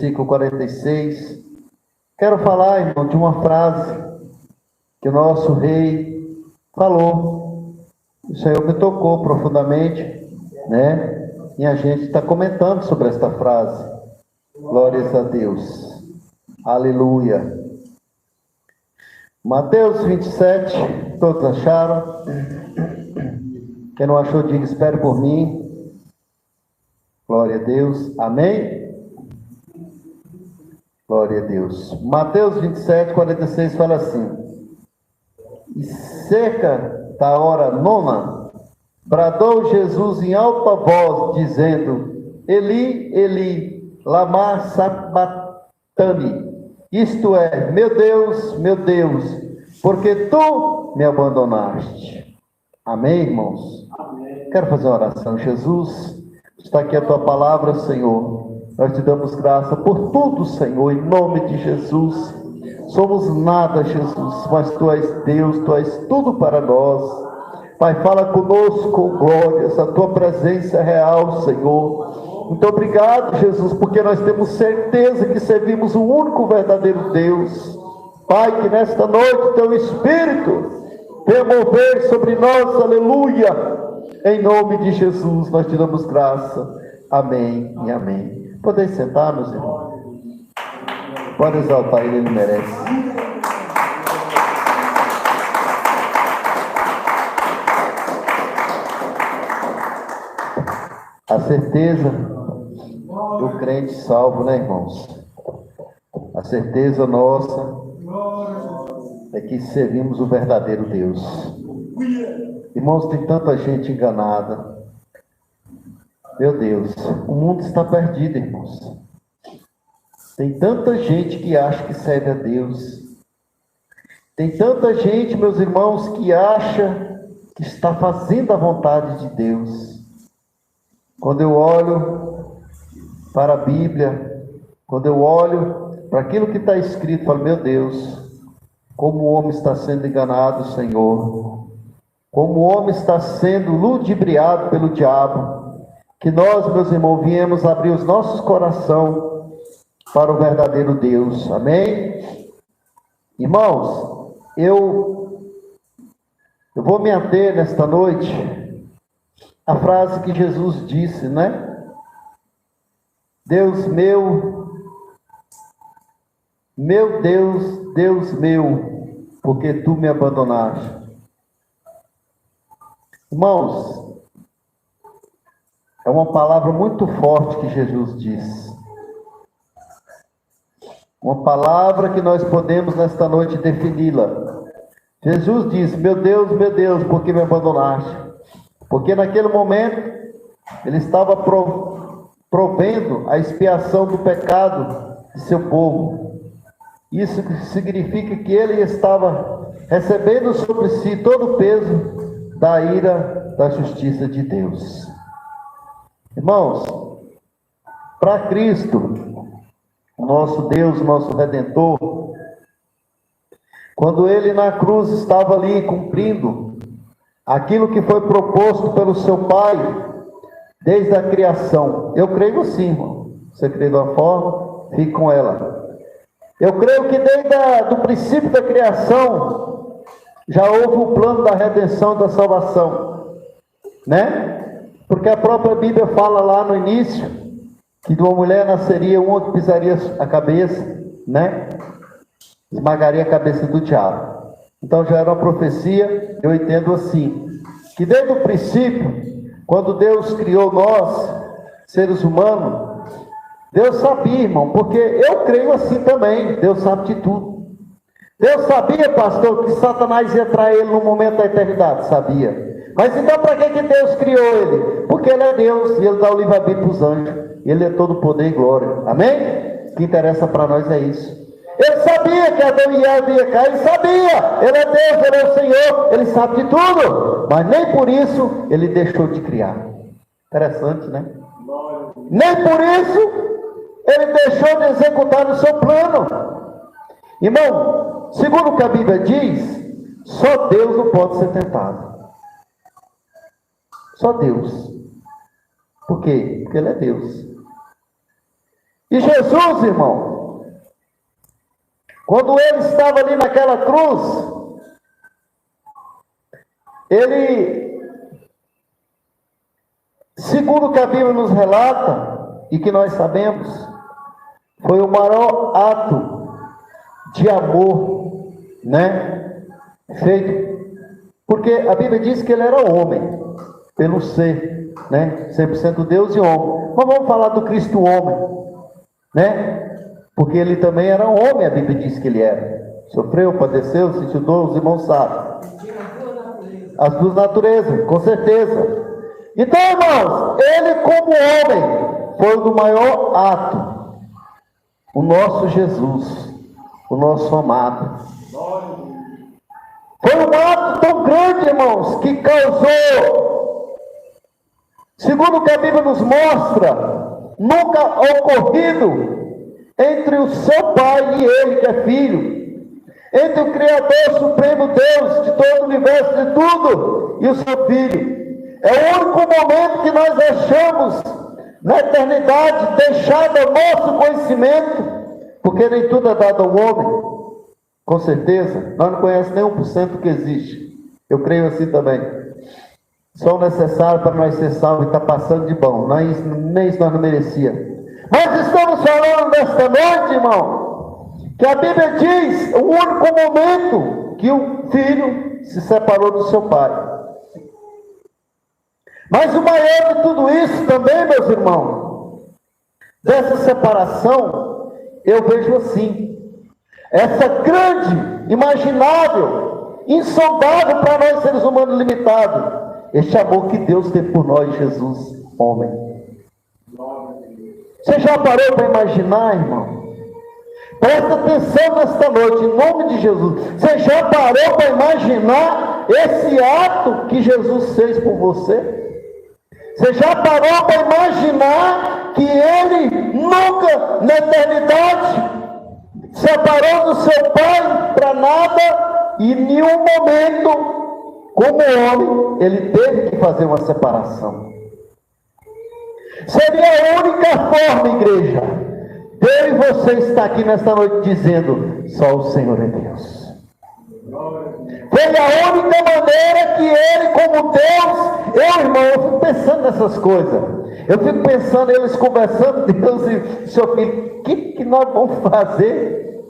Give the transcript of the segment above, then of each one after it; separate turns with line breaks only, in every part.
versículo 46. Quero falar, irmão, de uma frase que o nosso rei falou. O Senhor me tocou profundamente, né? E a gente está comentando sobre esta frase. Glórias a Deus. Aleluia. Mateus 27, todos acharam? Quem não achou, diga, espere por mim. Glória a Deus. Amém? Glória a Deus. Mateus 27, 46 fala assim: e cerca da hora nona, bradou Jesus em alta voz, dizendo: Eli, Eli, lama sabachthani. Isto é, meu Deus, porque tu me abandonaste. Amém, irmãos? Amém. Quero fazer uma oração. Jesus, está aqui a tua palavra, Senhor. Nós te damos graça por tudo, Senhor, em nome de Jesus. Somos nada, Jesus, mas tu és Deus, tu és tudo para nós. Pai, fala conosco, glórias, a tua presença é real, Senhor. Muito obrigado, Jesus, porque nós temos certeza que servimos o único verdadeiro Deus. Pai, que nesta noite teu Espírito venha mover sobre nós, aleluia. Em nome de Jesus, nós te damos graça. Amém e amém. Podem sentar, meus irmãos. Pode exaltar ele, ele merece. A certeza do crente salvo, né, irmãos? A certeza nossa é que servimos o verdadeiro Deus. Irmãos, tem tanta gente enganada. Meu Deus, o mundo está perdido, irmãos. Tem tanta gente que acha que serve a Deus. Tem tanta gente, meus irmãos, que acha que está fazendo a vontade de Deus. Quando eu olho para a Bíblia, quando eu olho para aquilo que está escrito, eu falo, meu Deus, como o homem está sendo enganado, Senhor. Como o homem está sendo ludibriado pelo diabo. Que nós, meus irmãos, viemos abrir os nossos corações para o verdadeiro Deus. Amém? Irmãos, eu vou me ater nesta noite a frase que Jesus disse, né? Deus meu Deus, Deus meu, porque tu me abandonaste. Irmãos, é uma palavra muito forte que Jesus disse. Uma palavra que nós podemos nesta noite defini-la. Jesus disse, meu Deus, por que me abandonaste? Porque naquele momento, ele estava provendo a expiação do pecado de seu povo. Isso significa que ele estava recebendo sobre si todo o peso da ira da justiça de Deus. Irmãos, para Cristo, o nosso Deus, o nosso Redentor, quando ele na cruz estava ali cumprindo aquilo que foi proposto pelo seu Pai desde a criação, eu creio sim, irmão. Você crê de uma forma, fique com ela. Eu creio que desde o princípio da criação já houve o plano da redenção e da salvação, né? Porque a própria Bíblia fala lá no início que de uma mulher nasceria uma que pisaria a cabeça, né? Esmagaria a cabeça do diabo. Então já era uma profecia, eu entendo assim, que desde o princípio, quando Deus criou nós, seres humanos, Deus sabia, irmão, porque eu creio assim também, Deus sabe de tudo. Deus sabia, pastor, que Satanás ia trair ele no momento da eternidade, sabia. Mas então para que Deus criou ele? Porque ele é Deus e ele dá o livre-arbítrio para os anjos. Ele é todo poder e glória. Amém? O que interessa para nós é isso. Ele sabia que Adão e Eva ia cair, ele sabia. Ele é Deus, ele é o Senhor, ele sabe de tudo. Mas nem por isso ele deixou de criar. Interessante, né? Nem por isso ele deixou de executar o seu plano. Irmão, segundo o que a Bíblia diz, só Deus não pode ser tentado. Só Deus. Por quê? Porque ele é Deus. E Jesus, irmão, quando ele estava ali naquela cruz, ele, segundo o que a Bíblia nos relata, e que nós sabemos, foi o maior ato de amor, né, feito, porque a Bíblia diz que ele era homem, pelo ser, né, 100% Deus e homem. Mas vamos falar do Cristo homem, né, porque ele também era homem, a Bíblia diz que ele era, sofreu, padeceu, sentiu dor, os irmãos sabem, as duas naturezas, com certeza. Então, irmãos, ele como homem, foi o do maior ato, o nosso Jesus, o nosso amado. Foi um ato tão grande, irmãos, que causou, segundo o que a Bíblia nos mostra, nunca ocorrido entre o seu pai e ele, que é filho, entre o Criador Supremo Deus de todo o universo, de tudo, e o seu filho. É o único momento que nós achamos na eternidade deixado ao nosso conhecimento, porque nem tudo é dado ao homem. Com certeza, nós não conhecemos nem 1% do que existe. Eu creio assim também. Só o necessário para nós ser salvos e estar passando de bom. Nem isso nós não merecíamos. Mas estamos falando nesta noite, irmão, que a Bíblia diz o único momento que o filho se separou do seu pai. Mas o maior de tudo isso também, meus irmãos, dessa separação, eu vejo assim. Essa grande, imaginável, insondável para nós seres humanos limitados, este amor que Deus tem por nós, Jesus, homem. Você já parou para imaginar, irmão? Presta atenção nesta noite, em nome de Jesus. Você já parou para imaginar esse ato que Jesus fez por você? Você já parou para imaginar que Ele nunca, na eternidade, separou do seu pai para nada, e em nenhum momento, como homem, ele teve que fazer uma separação. Seria a única forma, igreja, eu e você estar aqui nesta noite dizendo: só o Senhor é Deus. Foi a única maneira que ele, como Deus, irmão, eu fico pensando nessas coisas. Eu fico pensando, eles conversando, Deus e seu filho, o que nós vamos fazer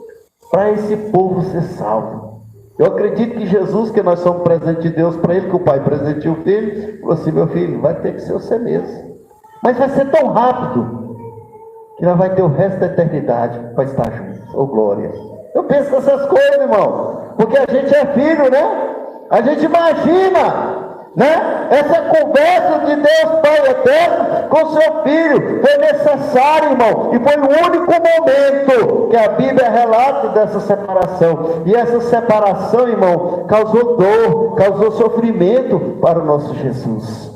para esse povo ser salvo? Eu acredito que Jesus, que nós somos presente de Deus para ele, que o Pai presenteou o Filho, falou assim: meu filho, vai ter que ser você mesmo. Mas vai ser tão rápido, que nós vai ter o resto da eternidade para estar juntos. Oh, glória! Eu penso nessas coisas, irmão, porque a gente é filho, né? A gente imagina, né? Essa conversa de Deus Pai Eterno com seu Filho foi necessário, irmão, e foi o único momento que a Bíblia relata dessa separação. E essa separação, irmão, causou dor, causou sofrimento para o nosso Jesus.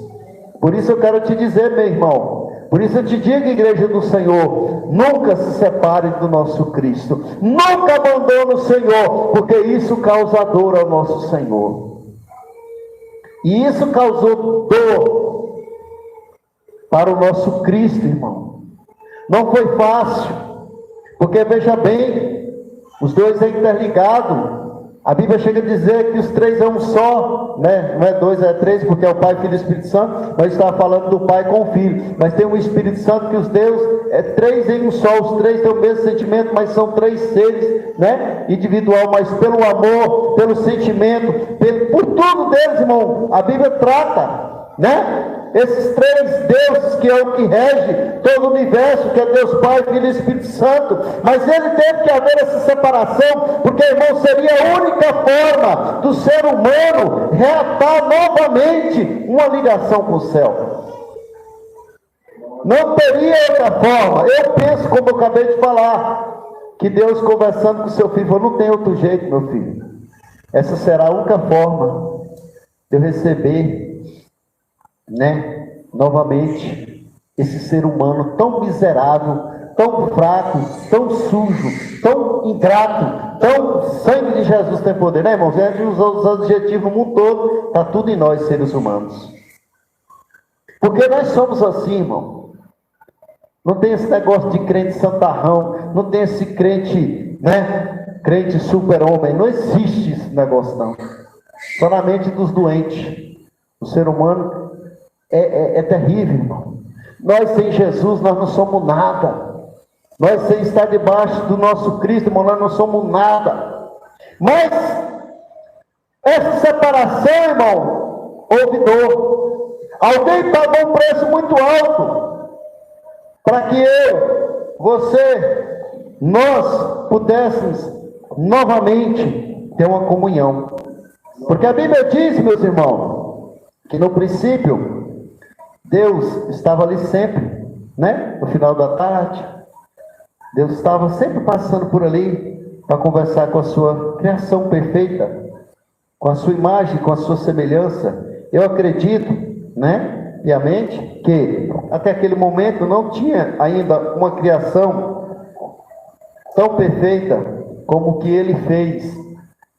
Por isso eu quero te dizer, meu irmão, por isso eu te digo, igreja do Senhor, nunca se separe do nosso Cristo, nunca abandone o Senhor, porque isso causa dor ao nosso Senhor. E isso causou dor para o nosso Cristo, irmão. Não foi fácil, porque veja bem, os dois é interligado. A Bíblia chega a dizer que os três é um só, né? Não é dois, é três, porque é o Pai, Filho e Espírito Santo. Mas estava falando do Pai com o Filho. Mas tem um Espírito Santo que os Deus é três em um só. Os três têm o mesmo sentimento, mas são três seres, né? Individual, mas pelo amor, pelo sentimento, por tudo deles, irmão. A Bíblia trata, né? Esses três deuses, que é o que rege todo o universo, que é Deus Pai, Filho e Espírito Santo. Mas ele teve que haver essa separação, porque, irmão, seria a única forma do ser humano reatar novamente uma ligação com o céu. Não teria outra forma. Eu penso, como eu acabei de falar, que Deus, conversando com o seu filho, falou: não tem outro jeito, meu filho. Essa será a única forma de eu receber, né, novamente esse ser humano tão miserável, tão fraco, tão sujo, tão ingrato, tão sangue de Jesus tem poder, né, irmãos? A gente usou os adjetivos no mundo todo, está tudo em nós, seres humanos, porque nós somos assim, irmão. Não tem esse negócio de crente santarrão, não tem esse crente, né? Crente super-homem. Não existe esse negócio, não. Só na mente dos doentes. O ser humano é terrível, irmão. Nós sem Jesus, nós não somos nada. Nós sem estar debaixo do nosso Cristo, irmão, nós não somos nada. Mas essa separação, irmão, houve dor. Alguém pagou um preço muito alto para que eu, você, nós pudéssemos novamente ter uma comunhão. Porque a Bíblia diz, meus irmãos, que no princípio Deus estava ali sempre, né? No final da tarde, Deus estava sempre passando por ali para conversar com a sua criação perfeita, com a sua imagem, com a sua semelhança. Eu acredito, né, piamente, que até aquele momento não tinha ainda uma criação tão perfeita como o que ele fez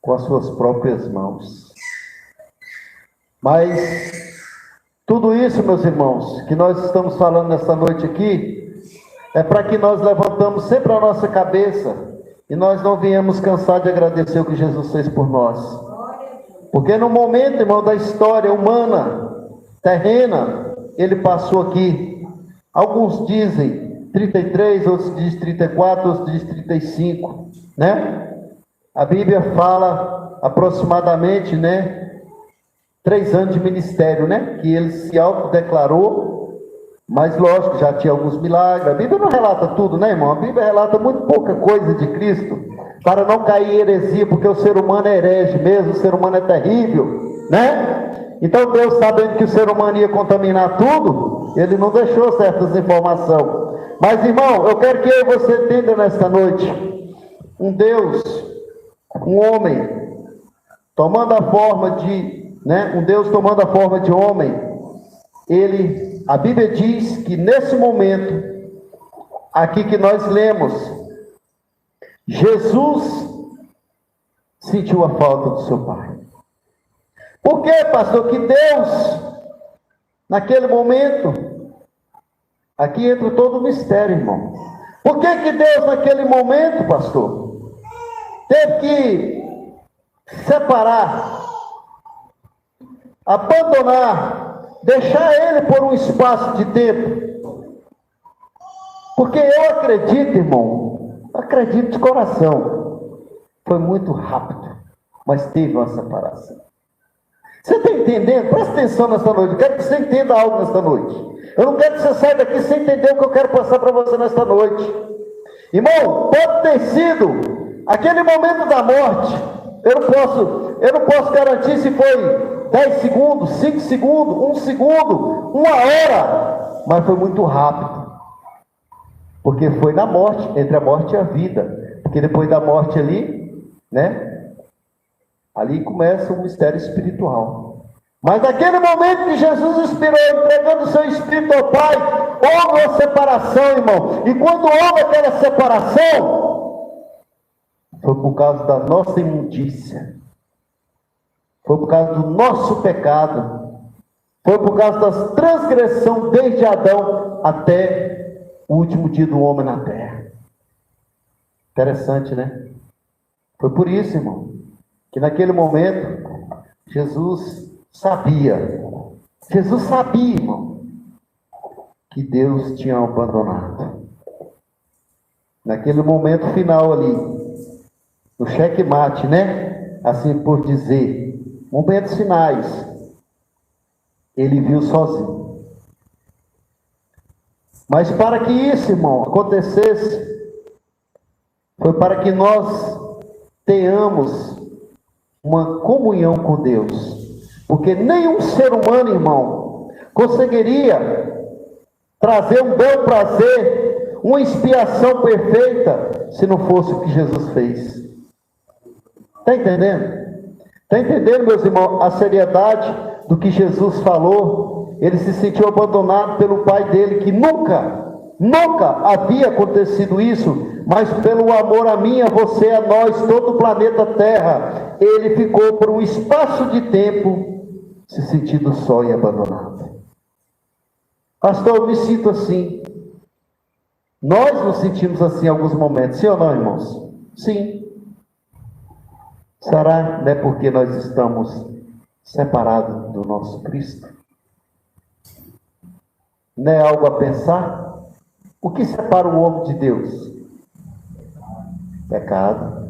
com as suas próprias mãos. Mas tudo isso, meus irmãos, que nós estamos falando nessa noite aqui, é para que nós levantamos sempre a nossa cabeça e nós não viemos cansar de agradecer o que Jesus fez por nós. Porque no momento, irmão, da história humana, terrena, ele passou aqui. Alguns dizem 33, outros dizem 34, outros dizem 35, né? A Bíblia fala aproximadamente, né, 3 anos de ministério, né? Que ele se autodeclarou. Mas lógico, já tinha alguns milagres. A Bíblia não relata tudo, né, irmão? A Bíblia relata muito pouca coisa de Cristo, para não cair em heresia, porque o ser humano é herege mesmo, o ser humano é terrível, né? Então Deus, sabendo que o ser humano ia contaminar tudo, ele não deixou certas informações. Mas, irmão, eu quero que eu e você entenda nesta noite, um Deus, um homem, tomando a forma de, né, um Deus tomando a forma de homem, a Bíblia diz que nesse momento, aqui que nós lemos, Jesus sentiu a falta do seu Pai. Por quê, pastor? Que Deus, naquele momento, aqui entra todo o mistério, irmão. Por que que Deus, naquele momento, pastor, teve que separar, abandonar, deixar ele por um espaço de tempo? Porque eu acredito, irmão, acredito de coração, foi muito rápido, mas teve uma separação. Você está entendendo? Presta atenção nessa noite, eu quero que você entenda algo nesta noite. Eu não quero que você saia daqui sem entender o que eu quero passar para você nesta noite. Irmão, pode ter sido aquele momento da morte, eu não posso garantir se foi 10 segundos, 5 segundos, 1 segundo, 1 hora, mas foi muito rápido, porque foi na morte, entre a morte e a vida, porque depois da morte ali, né, ali começa o mistério espiritual. Mas naquele momento que Jesus expirou, entregando o seu Espírito ao Pai, houve uma separação, irmão, e quando houve aquela separação, foi por causa da nossa imundícia, foi por causa do nosso pecado, foi por causa das transgressões desde Adão até o último dia do homem na terra. Interessante, né? Foi por isso, irmão, que naquele momento Jesus sabia, irmão, que Deus tinha abandonado. Naquele momento final ali, no checkmate, né? Assim por dizer, momentos finais, ele viu sozinho. Mas para que isso, irmão, acontecesse, foi para que nós tenhamos uma comunhão com Deus. Porque nenhum ser humano, irmão, conseguiria trazer um bel prazer, uma expiação perfeita, se não fosse o que Jesus fez. Está entendendo? Está entendendo, meus irmãos, a seriedade do que Jesus falou? Ele se sentiu abandonado pelo Pai dele, que nunca havia acontecido isso, mas pelo amor a mim, a você, a nós, todo o planeta Terra, ele ficou por um espaço de tempo se sentindo só e abandonado. Pastor, eu me sinto assim. Nós nos sentimos assim em alguns momentos, sim ou não, irmãos? Sim. Será, né, porque nós estamos separados do nosso Cristo? Não é algo a pensar? O que separa o homem de Deus? Pecado.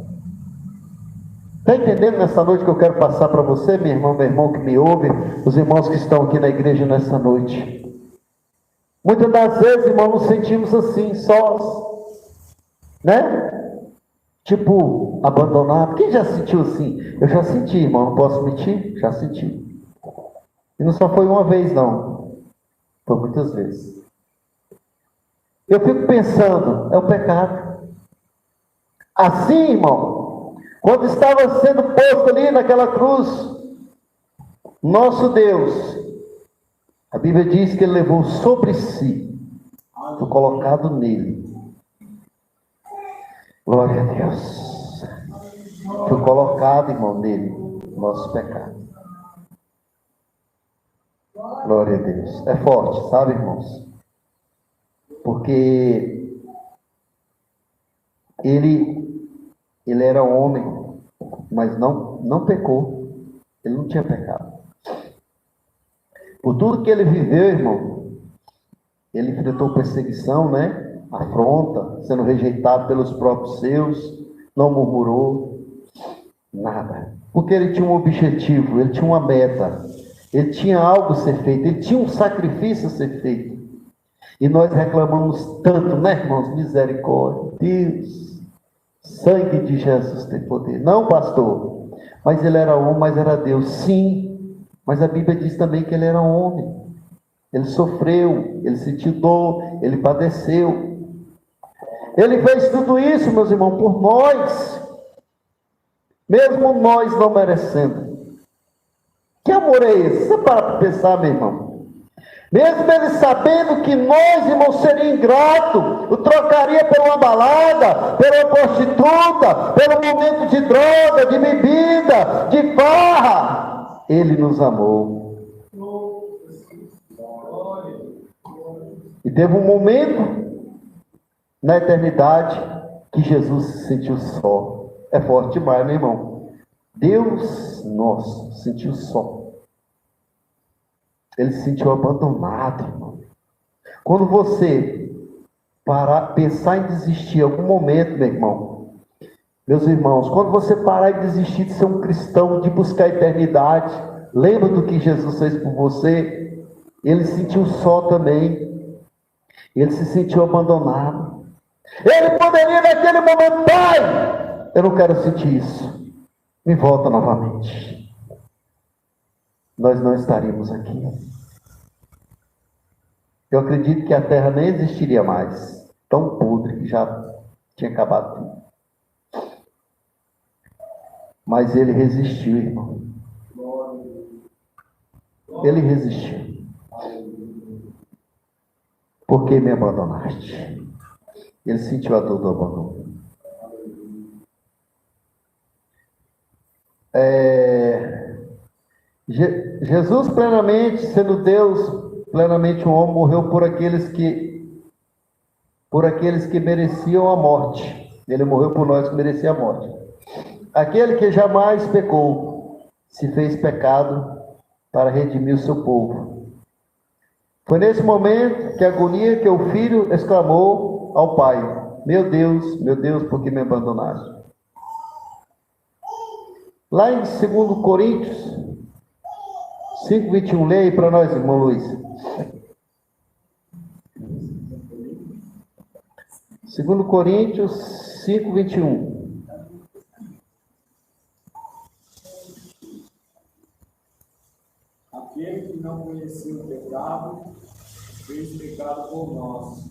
Está entendendo nessa noite que eu quero passar para você, meu irmão que me ouve, os irmãos que estão aqui na igreja nessa noite? Muitas das vezes, irmão, nos sentimos assim, sós, né? Tipo, abandonado. Quem já sentiu assim? Eu já senti, irmão, não posso mentir? Já senti. E não só foi uma vez, não. Foi muitas vezes. Eu fico pensando, é o pecado. Assim, irmão, quando estava sendo posto ali naquela cruz, nosso Deus, a Bíblia diz que ele levou sobre si, foi colocado nele. Glória a Deus. Foi colocado, irmão, nele, nosso pecado. Glória a Deus. É forte, sabe, irmãos? Porque ele era homem, mas não pecou. Ele não tinha pecado. Por tudo que ele viveu, irmão, ele enfrentou perseguição, né? Afronta, sendo rejeitado pelos próprios seus, não murmurou, nada. Porque ele tinha um objetivo, ele tinha uma meta, ele tinha algo a ser feito, ele tinha um sacrifício a ser feito. E nós reclamamos tanto, né, irmãos? Misericórdia. Deus, sangue de Jesus tem poder. Não, pastor, mas ele era homem, mas era Deus. Sim, mas a Bíblia diz também que ele era homem. Ele sofreu, ele sentiu dor, ele padeceu. Ele fez tudo isso, meus irmãos, por nós. Mesmo nós não merecendo. Que amor é esse? Você para pensar, meu irmão. Mesmo ele sabendo que nós, irmãos, seria ingrato, o trocaria por uma balada, por uma prostituta, pelo momento de droga, de bebida, de farra, ele nos amou. E teve um momento na eternidade que Jesus se sentiu só. É forte demais, meu irmão. Deus nosso se sentiu só. Ele se sentiu abandonado, irmão. Quando você parar, pensar em desistir em algum momento, meu irmão, meus irmãos, quando você parar e desistir de ser um cristão, de buscar a eternidade, lembra do que Jesus fez por você? Ele se sentiu só também. Ele se sentiu abandonado. Ele poderia naquele momento, Pai, eu não quero sentir isso. Me volta novamente. Nós não estaríamos aqui. Eu acredito que a terra nem existiria mais. Tão podre que já tinha acabado tudo. Mas ele resistiu, irmão. Ele resistiu. Por que me abandonaste? Ele sentiu a dor do abandono. Jesus plenamente, sendo Deus, plenamente um homem, morreu por aqueles que mereciam a morte. Ele morreu por nós que merecia a morte. Aquele que jamais pecou, se fez pecado para redimir o seu povo. Foi nesse momento que a agonia que o filho exclamou ao pai: meu Deus, por que me abandonaste? Lá em 2 Coríntios 5:21, leia aí para nós, irmão Luiz. 2 Coríntios 5:21.
Aquele que não conhecia o pecado, fez pecado por nós,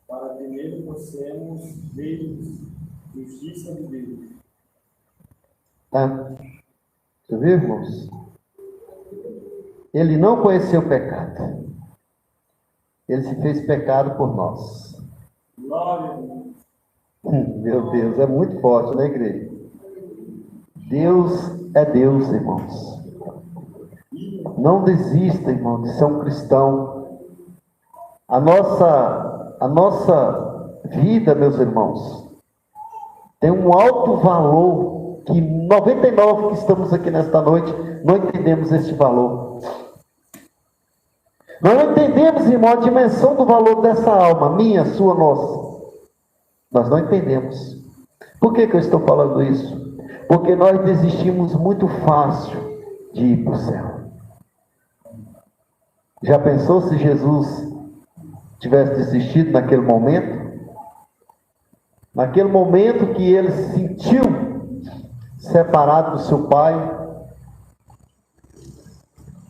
para que nele fossemos feitos justiça de Deus.
Tá? Você viu, irmãos? Ele não conheceu o pecado. Ele se fez pecado por nós.
Glória a Deus.
Meu Deus, é muito forte, né, igreja? Deus é Deus, irmãos. Não desista, irmão, de ser um cristão. A nossa Vida, meus irmãos, tem um alto valor que 99 que estamos aqui nesta noite não entendemos este valor. Nós não entendemos, irmão, a dimensão do valor dessa alma, minha, sua, nossa. Nós não entendemos. Por que eu estou falando isso? Porque nós desistimos muito fácil de ir para o céu. Já pensou se Jesus tivesse desistido naquele momento? Naquele momento que ele se sentiu separado do seu Pai,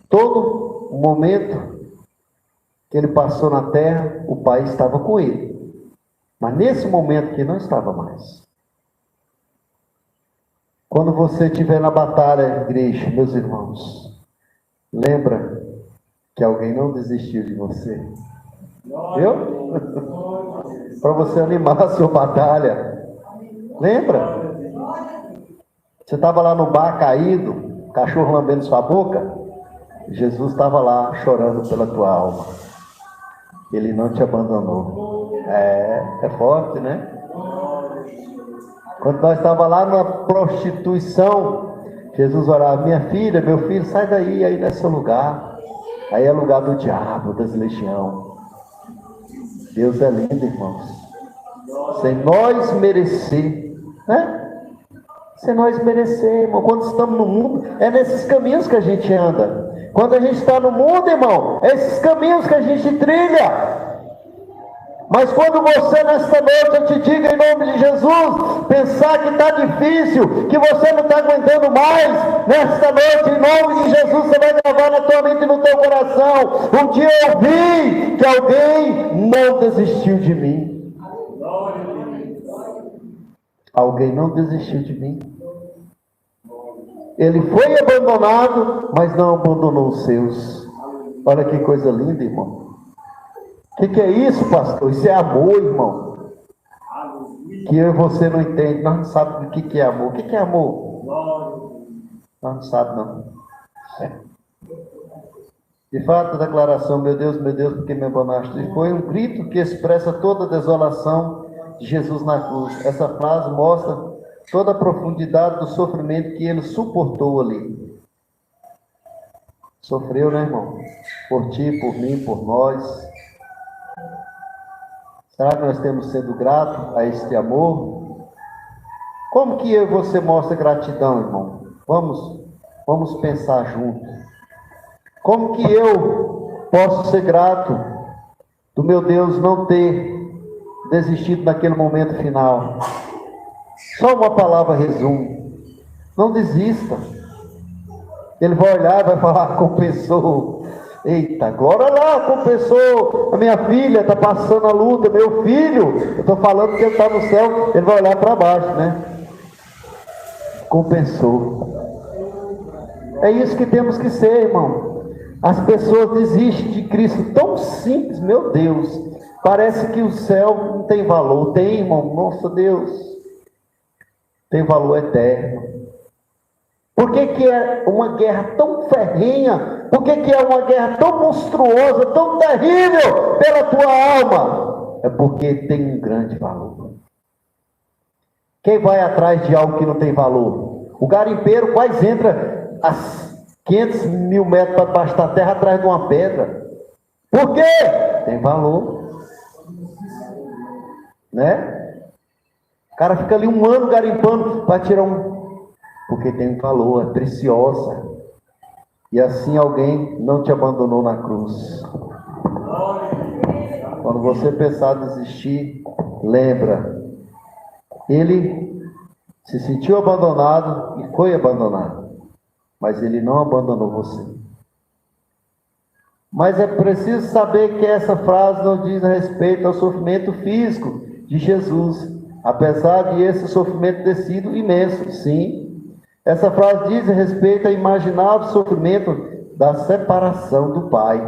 todo o momento que ele passou na terra, o Pai estava com ele. Mas nesse momento que não estava mais. Quando você estiver na batalha, igreja, meus irmãos, lembra que alguém não desistiu de você. Viu? Para você animar a sua batalha. Lembra? Você estava lá no bar caído, cachorro lambendo sua boca. Jesus estava lá chorando pela tua alma. Ele não te abandonou. É forte, né? Quando nós estávamos lá na prostituição, Jesus orava: minha filha, meu filho, sai daí, aí nesse lugar. Aí é lugar do diabo, das legiões. Deus é lindo, irmãos. Sem nós merecer, né? Sem nós merecer, irmão. Quando estamos no mundo, é nesses caminhos que a gente anda. Quando a gente está no mundo, irmão, é esses caminhos que a gente trilha. Mas quando você, nesta noite, eu te digo em nome de Jesus, pensar que está difícil, que você não está aguentando mais, nesta noite, em nome de Jesus, você vai gravar na tua mente e no teu coração: um dia eu vi que alguém não desistiu de mim. Alguém não desistiu de mim. Ele foi abandonado, mas não abandonou os seus. Olha que coisa linda, irmão. O que é isso, pastor? Isso é amor, irmão. Que eu e você não entende. Nós não sabemos o que é amor. O que é amor? Nós não sabemos, não. De fato, a declaração: meu Deus, por que me abandonaste? Foi um grito que expressa toda a desolação de Jesus na cruz. Essa frase mostra toda a profundidade do sofrimento que ele suportou ali. Sofreu, né, irmão? Por ti, por mim, por nós. Será que nós temos sido gratos a este amor? Como que eu e você mostra gratidão, irmão? Vamos pensar juntos. Como que eu posso ser grato do meu Deus não ter desistido naquele momento final? Só uma palavra resumo: não desista. Ele vai olhar e vai falar: compensou. Eita, glória lá, compensou. A minha filha está passando a luta, meu filho. Eu estou falando que ele está no céu. Ele vai olhar para baixo, né? Compensou. É isso que temos que ser, irmão. As pessoas desistem de Cristo tão simples, meu Deus. Parece que o céu não tem valor. Tem, irmão, nossa Deus. Tem valor eterno. Por que é uma guerra tão ferrenha? Por que é uma guerra tão monstruosa, tão terrível pela tua alma? É porque tem um grande valor. Quem vai atrás de algo que não tem valor? O garimpeiro quase entra a 500 mil metros para baixo da terra atrás de uma pedra. Por quê? Tem valor. Né? O cara fica ali um ano garimpando para tirar porque tem um valor, é preciosa. E assim alguém não te abandonou na cruz. Quando você pensar em desistir, lembra, ele se sentiu abandonado e foi abandonado, mas ele não abandonou você. Mas é preciso saber que essa frase não diz respeito ao sofrimento físico de Jesus, apesar de esse sofrimento ter sido imenso, sim. Essa frase diz respeito ao imaginável sofrimento da separação do Pai,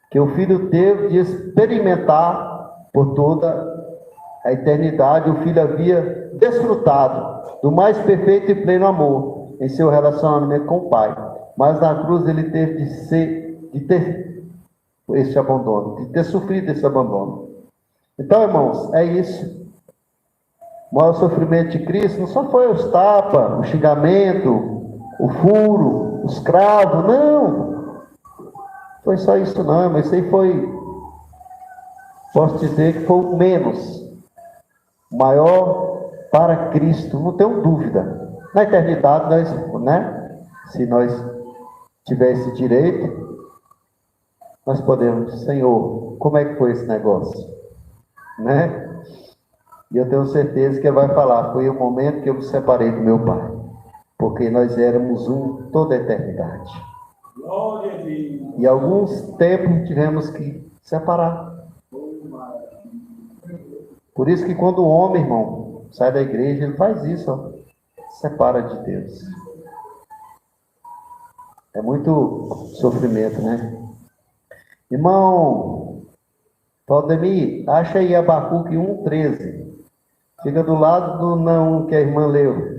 que o Filho teve de experimentar por toda a eternidade. O Filho havia desfrutado do mais perfeito e pleno amor em seu relacionamento com o Pai, mas na cruz ele teve de ter esse abandono, de ter sofrido esse abandono. Então, irmãos, é isso. O maior sofrimento de Cristo não só foi os tapas, o xingamento, o furo, os cravos, não. Foi só isso não, mas isso aí foi, posso dizer que foi o menos. O maior para Cristo, não tenho dúvida. Na eternidade, nós, né? Se nós tivermos esse direito, nós podemos, Senhor, como é que foi esse negócio? Né? E eu tenho certeza que ele vai falar, foi o momento que eu me separei do meu pai, porque nós éramos um toda a eternidade. E alguns tempos tivemos que separar. Por isso que quando o homem, irmão, sai da igreja, ele faz isso, ó, separa de Deus. É muito sofrimento, né? Irmão Valdemir, acha aí Abacuque 1,13. Fica do lado do não que a irmã leu.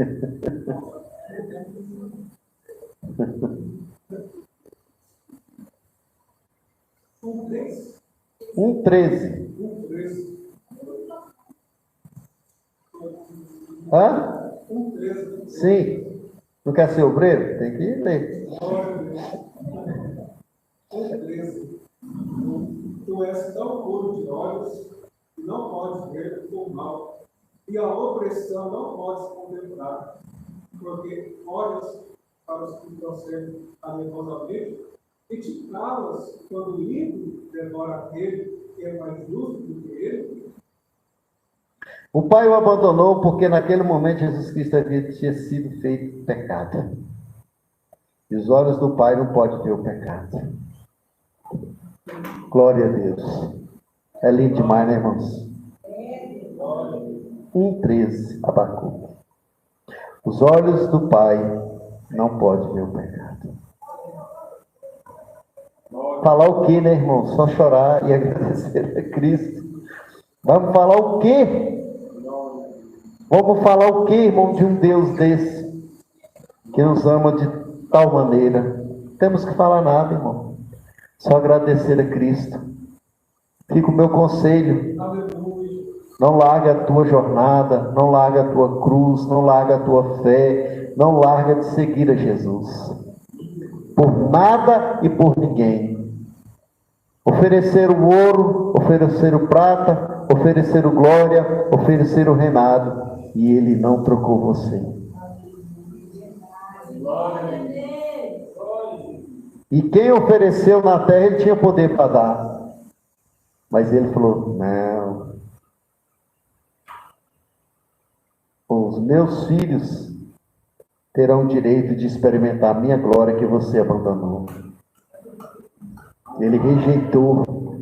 1,13. Hã? 1,13. Sim. Não quer ser obreiro? Tem que ler.
1,13. Tu és tão puro de olhos que não podes ver o mal, e a opressão não podes contemplar, porque olhas para os que procedem alegosamente e te calas quando o ímpio devora aquele que é mais justo do que ele.
O pai o abandonou porque naquele momento Jesus Cristo tinha sido feito pecado. E os olhos do pai não podem ver o pecado. Glória a Deus. É lindo demais, né, irmãos? 1,13, Abacuque. Os olhos do pai não podem ver o pecado. Falar o que, né, irmão? Só chorar e agradecer a Cristo. Vamos falar o quê? Vamos falar o quê, irmão, de um Deus desse, que nos ama de tal maneira? Não temos que falar nada, irmão. Só agradecer a Cristo. Fica o meu conselho. Não larga a tua jornada, não larga a tua cruz, não larga a tua fé, não larga de seguir a Jesus. Por nada e por ninguém. Oferecer o ouro, oferecer o prata, oferecer o glória, oferecer o reinado. E ele não trocou você. E quem ofereceu na terra, ele tinha poder para dar. Mas ele falou, não. Os meus filhos terão o direito de experimentar a minha glória que você abandonou. Ele rejeitou.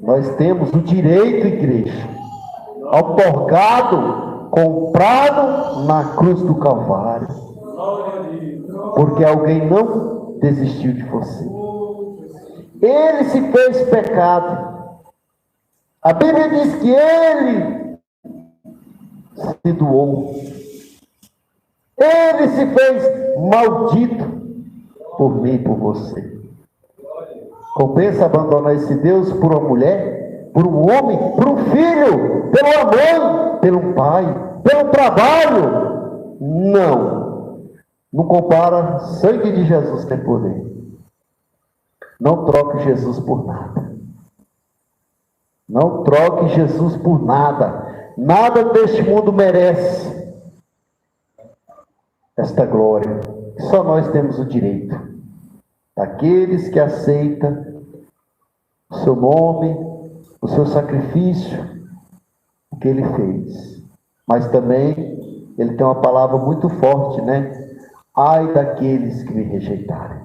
Nós temos o direito, igreja, outorgado, comprado na cruz do Calvário. Porque alguém não desistiu de você. Ele se fez pecado. A Bíblia diz que ele se doou. Ele se fez maldito por mim e por você. Compensa abandonar esse Deus por uma mulher, por um homem, por um filho, pela mãe, pelo pai, pelo trabalho? Não. Não compara. Sangue de Jesus tem poder. Não troque Jesus por nada. Não troque Jesus por nada. Nada deste mundo merece esta glória. Só nós temos o direito. Aqueles que aceitam o seu nome, o seu sacrifício, o que ele fez. Mas também ele tem uma palavra muito forte, né? Ai daqueles que me rejeitarem.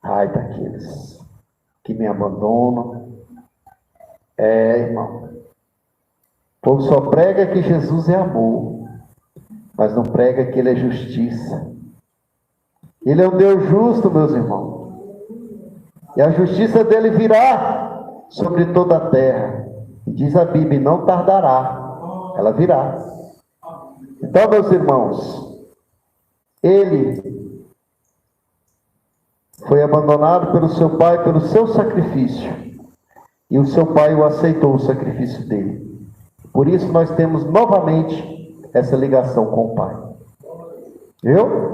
Ai daqueles que me abandonam. Irmão. O povo só prega que Jesus é amor, mas não prega que ele é justiça. Ele é um Deus justo, meus irmãos. E a justiça dele virá sobre toda a terra. E diz a Bíblia, não tardará. Ela virá. Então, meus irmãos, ele foi abandonado pelo seu pai, pelo seu sacrifício. E o seu pai o aceitou, o sacrifício dele. Por isso nós temos novamente essa ligação com o Pai. Viu?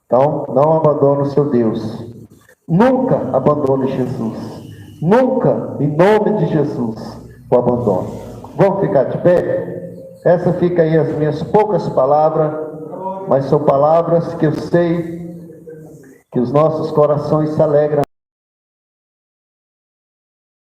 Então, não abandone o seu Deus. Nunca abandone Jesus. Nunca, em nome de Jesus, o abandone. Vamos ficar de pé? Essa fica aí as minhas poucas palavras, mas são palavras que eu sei que os nossos corações se alegram.